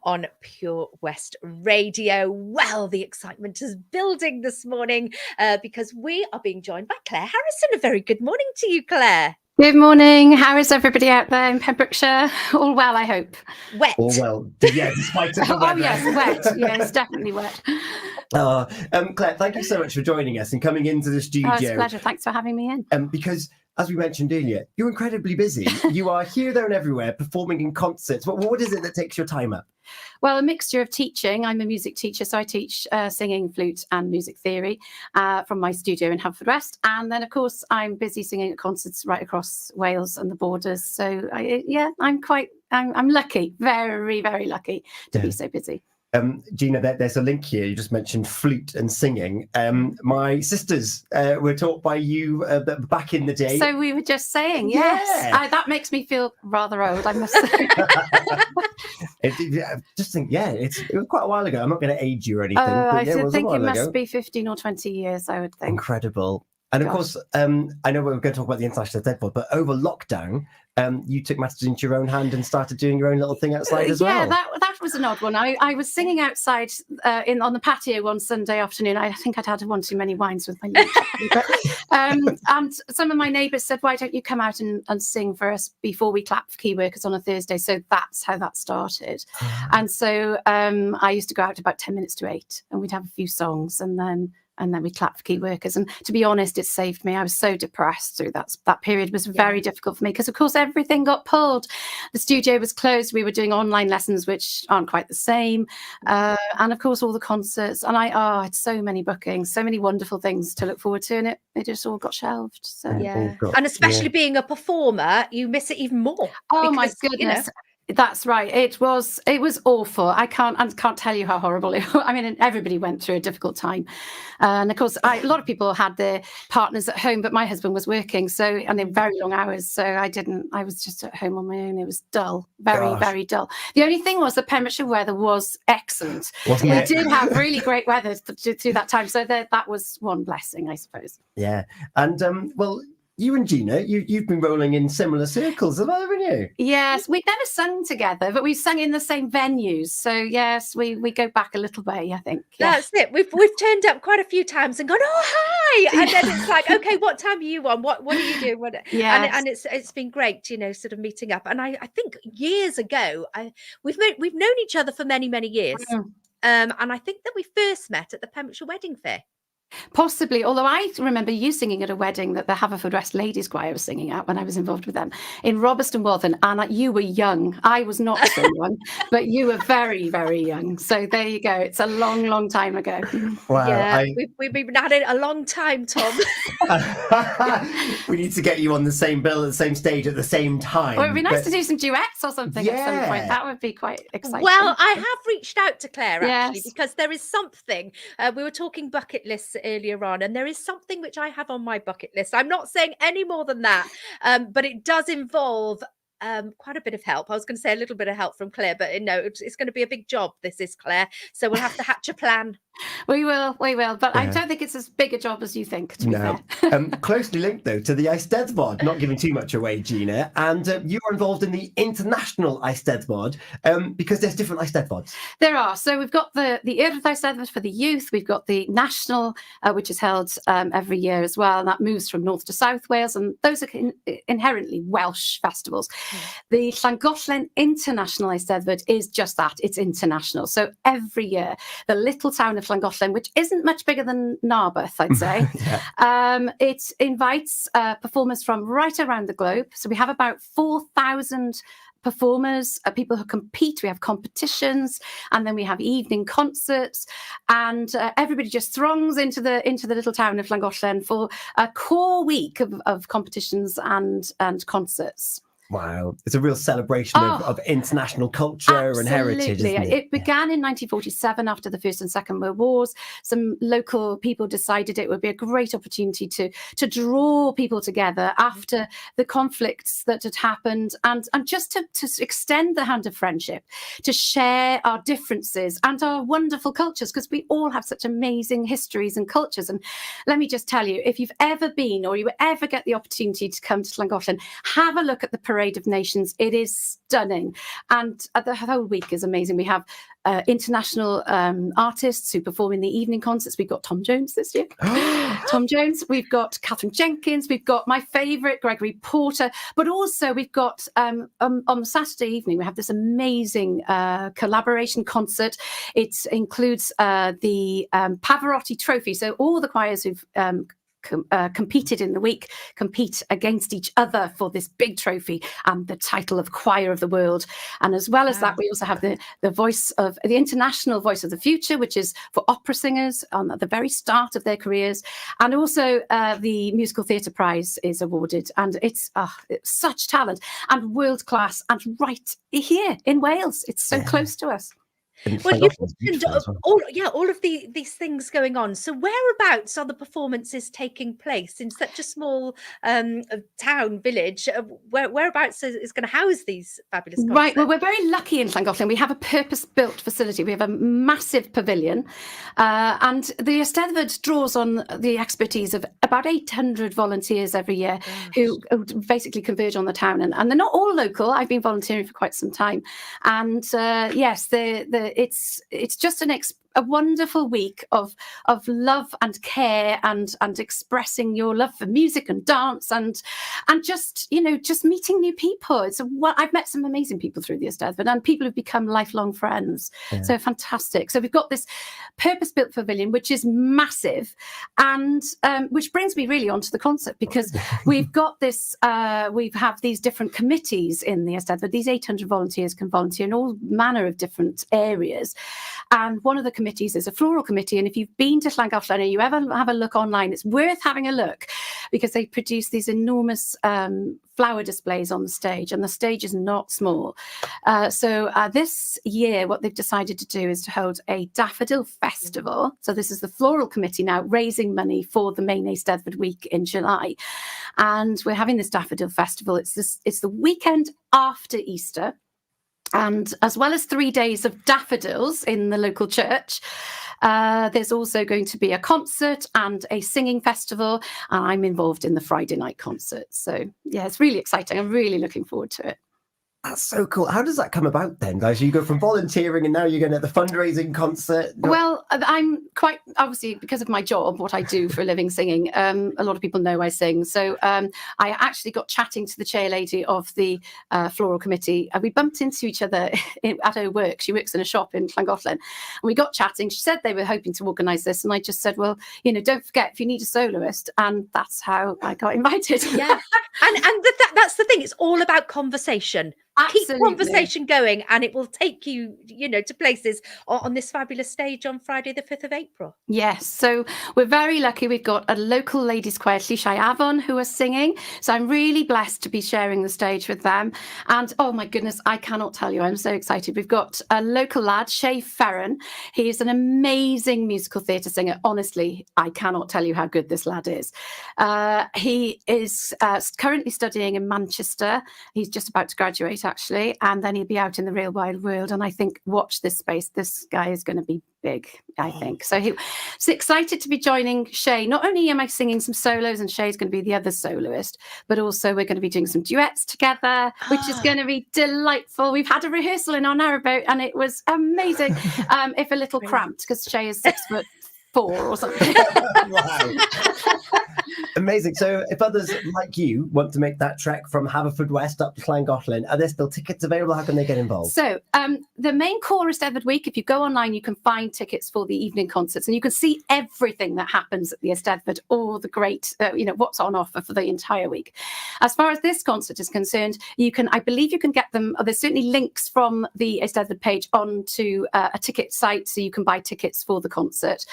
on Pure West Radio. Well, the excitement is building this morning because we are being joined by Clare Harrison. A very good morning to you, Clare. Good morning. How is everybody out there in Pembrokeshire? All well, I hope. Wet. All well. Yeah, despite the weather. Oh, yes, wet. Yes, definitely wet. Clare, thank you so much for joining us and coming into the studio. Oh, it's a pleasure. Thanks for having me in. Because, as we mentioned earlier, you're incredibly busy. You are here, there and everywhere, performing in concerts. What is it that takes your time up? Well, a mixture of teaching. I'm a music teacher, so I teach singing, flute and music theory from my studio in Haverfordwest. And then, of course, I'm busy singing at concerts right across Wales and the borders. So, I'm lucky, very, very lucky to be so busy. Gina, there's a link here. You just mentioned flute and singing. My sisters were taught by you back in the day. So we were just saying, yes. Yeah. That makes me feel rather old, I must say. Just think, it was quite a while ago. I'm not going to age you or anything. I think it must be 15 or 20 years, I would think. Incredible. And of course, I know we're going to talk about the International Eisteddfod, but over lockdown, you took matters into your own hand and started doing your own little thing outside as well. Yeah, that was an odd one. I was singing outside on the patio one Sunday afternoon. I think I'd had one too many wines with my lunch. And some of my neighbours said, why don't you come out and sing for us before we clap for key workers on a Thursday? So that's how that started. And so I used to go out about 10 minutes to 8 and we'd have a few songs and then we clapped for key workers. And to be honest, it saved me. I was so depressed through that period. Was very difficult for me because, of course, everything got pulled. The studio was closed. We were doing online lessons, which aren't quite the same. And, of course, all the concerts. And I had so many bookings, so many wonderful things to look forward to. And it just all got shelved. So And especially being a performer, you miss it even more. Oh, my goodness. That's right. It was awful. I can't tell you how horrible it was. I mean, everybody went through a difficult time. And of course, a lot of people had their partners at home, but my husband was working. And they very long hours. So I was just at home on my own. It was dull, very dull. The only thing was the Pembrokeshire weather was excellent. Wasn't it? We did have really great weather through that time. So that was one blessing, I suppose. Yeah. And you and Gina, you've been rolling in similar circles, haven't you? Yes, we've never sung together, but we've sung in the same venues. So yes, we go back a little way, I think. That's it. We've turned up quite a few times and gone, oh hi, and then it's like, okay, what time are you on? What are you doing? And it's been great, sort of meeting up. And I think years ago, we've known each other for many years, and I think that we first met at the Pembrokeshire Wedding Fair. Possibly, although I remember you singing at a wedding that the Haverfordwest Ladies Choir was singing at when I was involved with them in Robertson Wathen, and you were young. I was not so young, but you were very, very young. So there you go. It's a long time ago. Wow. Yeah, we've been at it a long time, Tom. We need to get you on the same bill at the same stage at the same time. Well, it'd be nice to do some duets or something at some point. That would be quite exciting. Well, I have reached out to Clare actually because there is something. We were talking bucket lists earlier on, and there is something which I have on my bucket list. I'm not saying any more than that, but it does involve quite a bit of help. I was going to say a little bit of help from Clare, but no, it's going to be a big job. This is Clare, so we'll have to hatch a plan. We will, but I don't think it's as big a job as you think, to be fair. Closely linked, though, to the Eisteddfod, not giving too much away, Gina, and you are involved in the International Eisteddfod because there's different Eisteddfods. There are. So we've got the Earth Eisteddfod for the youth, we've got the National, which is held every year as well, and that moves from North to South Wales, and those are inherently Welsh festivals. The Llangollen International Eisteddfod is just that, it's international. So every year, the little town of Llangollen, which isn't much bigger than Narberth, I'd say. It invites performers from right around the globe. So we have about 4,000 performers, people who compete. We have competitions, and then we have evening concerts, and everybody just throngs into the little town of Llangollen for a core week of competitions and concerts. Wow, it's a real celebration of international culture and heritage, isn't it? It began in 1947 after the First and Second World Wars. Some local people decided it would be a great opportunity to draw people together after the conflicts that had happened, and just to extend the hand of friendship, to share our differences and our wonderful cultures, because we all have such amazing histories and cultures. And let me just tell you, if you've ever been or you ever get the opportunity to come to Llangollen, have a look at the parade of nations. It is stunning. And the whole week is amazing. We have international artists who perform in the evening concerts. We've got Tom Jones this year. Tom Jones. We've got Catherine Jenkins. We've got my favourite, Gregory Porter. But also we've got, on Saturday evening, we have this amazing collaboration concert. It includes the Pavarotti Trophy. So all the choirs who've competed in the week compete against each other for this big trophy and the title of Choir of the World. And as well as that, we also have the voice of the International Voice of the Future, which is for opera singers at the very start of their careers. And also the Musical Theatre Prize is awarded. And it's such talent and world class and right here in Wales. It's so close to us. Well, you've mentioned all of these things going on. So whereabouts are the performances taking place in such a small town, village? Whereabouts is going to house these fabulous concerts? Right. Well, we're very lucky in Llangollen. We have a purpose-built facility. We have a massive pavilion. And the Eisteddfod draws on the expertise of about 800 volunteers every year who basically converge on the town. And they're not all local. I've been volunteering for quite some time. And yes, it's just a wonderful week of love and care and expressing your love for music and dance and just meeting new people. I've met some amazing people through the Eisteddfod and people who've become lifelong friends. So fantastic. So we've got this purpose-built pavilion which is massive, and which brings me really onto the concert, because we've got this we have these different committees in the Eisteddfod. These 800 volunteers can volunteer in all manner of different areas, and one of the committees is a floral committee. And if you've been to Llangollen or you ever have a look online, it's worth having a look, because they produce these enormous flower displays on the stage, and the stage is not small. So this year what they've decided to do is to hold a Daffodil Festival. So this is the floral committee now raising money for the main Eisteddfod week in July, and we're having this Daffodil Festival. It's the weekend after Easter. And as well as 3 days of daffodils in the local church, there's also going to be a concert and a singing festival. And I'm involved in the Friday night concert. So, yeah, it's really exciting. I'm really looking forward to it. That's so cool. How does that come about then, guys? You go from volunteering and now you're going to the fundraising concert. Well, I'm quite, obviously, because of my job, what I do for a living, singing, a lot of people know I sing. So I actually got chatting to the chair lady of the floral committee. We bumped into each other at her work. She works in a shop in Llangollen. And we got chatting. She said they were hoping to organise this. And I just said, well, don't forget, if you need a soloist. And that's how I got invited. Yeah. and that's the thing. It's all about conversation. Absolutely. Keep conversation going, and it will take you, to places on this fabulous stage on Friday, the 5th of April. Yes, so we're very lucky. We've got a local ladies' choir, Lleisiau Afon, who are singing. So I'm really blessed to be sharing the stage with them. And oh my goodness, I cannot tell you, I'm so excited. We've got a local lad, Shay Ferran. He is an amazing musical theatre singer. Honestly, I cannot tell you how good this lad is. He is currently studying in Manchester. He's just about to graduate, actually, and then he'll be out in the real wide world. And I think, watch this space, this guy is going to be big, I think. So he's excited to be joining Shay. Not only am I singing some solos and Shay's going to be the other soloist, but also we're going to be doing some duets together, which is going to be delightful. We've had a rehearsal in our narrowboat and it was amazing, if a little cramped, because Shay is 6'4" or something. Wow. Amazing. So if others like you want to make that trek from Haverfordwest up to Llangollen, are there still tickets available? How can they get involved? So the main core Eisteddfod week, if you go online, you can find tickets for the evening concerts and you can see everything that happens at the Eisteddfod, all the great, what's on offer for the entire week. As far as this concert is concerned, I believe you can get them. There's certainly links from the Eisteddfod page onto a ticket site, so you can buy tickets for the concert.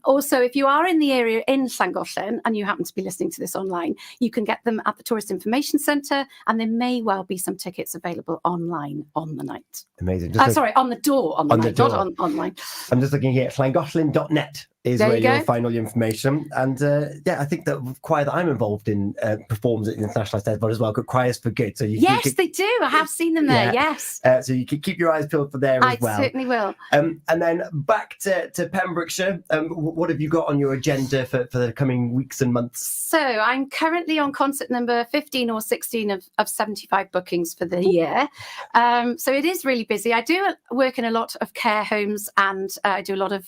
Also, if you are in the area in Llangollen and you happen to be listening to this online, you can get them at the Tourist Information Centre, and there may well be some tickets available online on the night. Amazing. On the door, not online. I'm just looking here at llangollen.net is where you'll find all the information. And I think that choir that I'm involved in performs at the International Eisteddfod as well, called Choirs for Good. So they do. I have seen them there. Yes. So you can keep your eyes peeled for there as well. I certainly will. And then back to Pembrokeshire. What have you got on your agenda for the coming weeks and months? So I'm currently on concert number 15 or 16 of 75 bookings for the year. So it is really busy. I do work in a lot of care homes, and I do a lot of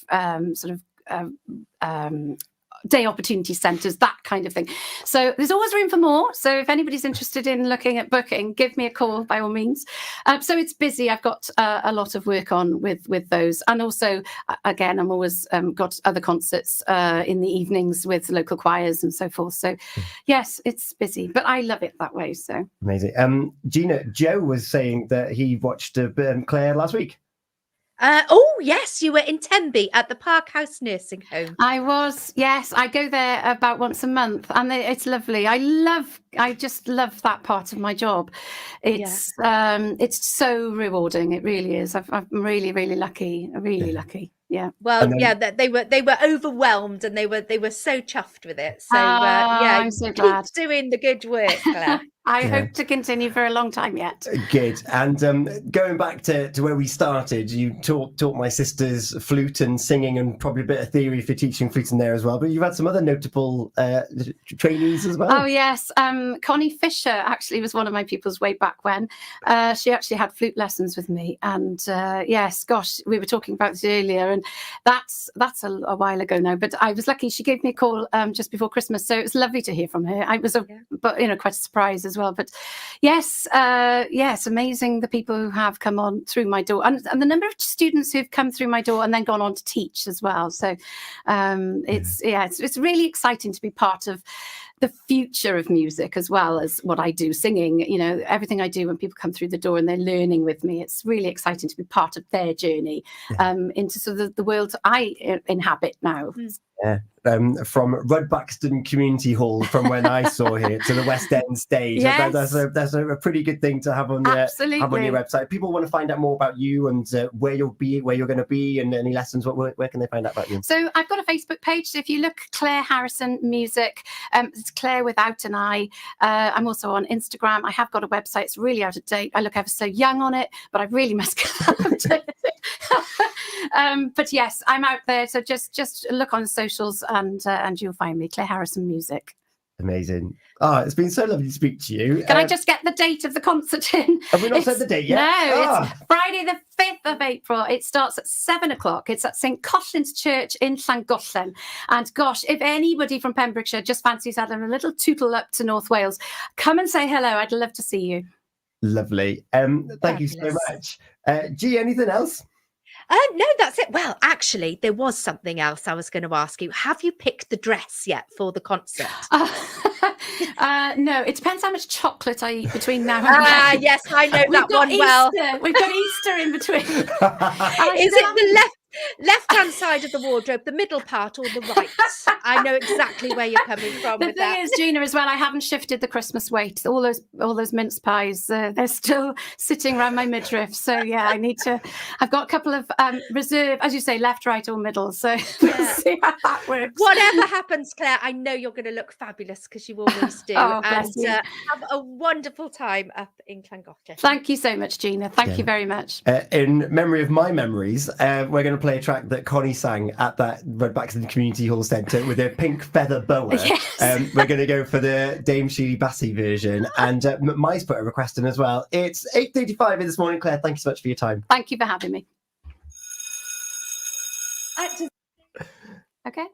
day opportunity centres, that kind of thing. So there's always room for more. So if anybody's interested in looking at booking, give me a call by all means. So it's busy. I've got a lot of work on with those. And also, again, I'm always got other concerts in the evenings with local choirs and so forth. So yes, it's busy, but I love it that way. So amazing. Gina, Joe was saying that he watched Clare last week. Yes, you were in Tenby at the Park House Nursing Home. I was, yes. I go there about once a month, and it's lovely. I just love that part of my job. It's so rewarding. It really is. I'm really, really lucky. Really lucky. Yeah. Well, they were overwhelmed, and they were so chuffed with it. So I'm so glad. Keep doing the good work, Claire. I hope to continue for a long time yet. Good. And going back to where we started, you taught my sisters flute and singing, and probably a bit of theory for teaching flute in there as well. But you've had some other notable trainees as well. Oh, yes. Connie Fisher actually was one of my pupils way back when. She actually had flute lessons with me. And yes, gosh, we were talking about this earlier, and that's a while ago now. But I was lucky. She gave me a call just before Christmas. So it was lovely to hear from her. I was quite a surprise as well. But yes, amazing the people who have come on through my door, and the number of students who've come through my door and then gone on to teach as well. So it's really exciting to be part of the future of music as well as what I do, singing. You know, everything I do when people come through the door and they're learning with me, it's really exciting to be part of their journey into sort of the world I inhabit now. Yeah. From Rudbaxton Community Hall, from when I saw here, to the West End stage. Yes. That's a pretty good thing to have on your website. People want to find out more about you and where you're going to be, and any lessons. Where can they find out about you? So I've got a Facebook page. So if you look Clare Harrison Music, it's Clare without an I. I'm also on Instagram. I have got a website. It's really out of date. I look ever so young on it, but I really must get updated. But yes, I'm out there. So just look on socials, and you'll find me, Clare Harrison Music. Amazing. It's been so lovely to speak to you. Can I just get the date of the concert in? Have we not said the date yet? No, it's Friday the 5th of April. It starts at 7:00. It's at St Collin's Church in Llangollen. And gosh, if anybody from Pembrokeshire just fancies having a little tootle up to North Wales, come and say hello. I'd love to see you. Lovely. Thank you so much. G, anything else? No, that's it. Well, actually, there was something else I was going to ask you. Have you picked the dress yet for the concert? No, it depends how much chocolate I eat between now and then. Yes, I know that one well. We've got Easter in between. Is it the left-hand side of the wardrobe, the middle part, or the right? I know exactly where you're coming from with that. The thing is, Gina, as well, I haven't shifted the Christmas weight. All those mince pies, they're still sitting around my midriff. So yeah, I've got a couple of reserve, as you say, left, right, or middle. So we'll see how that works. Whatever happens, Claire, I know you're going to look fabulous, because you always do. Bless you. Have a wonderful time up in Llangollen. Thank you so much, Gina. Thank you very much. In memory of my memories, we're going to play a track that Connie sang at that Rudbaxton Community Hall Centre with a pink feather boa. Yes. We're going to go for the Dame Sheely Bassey version, and Mai's put a request in as well. It's 8:35 this morning. Claire, thank you so much for your time. Thank you for having me. Okay.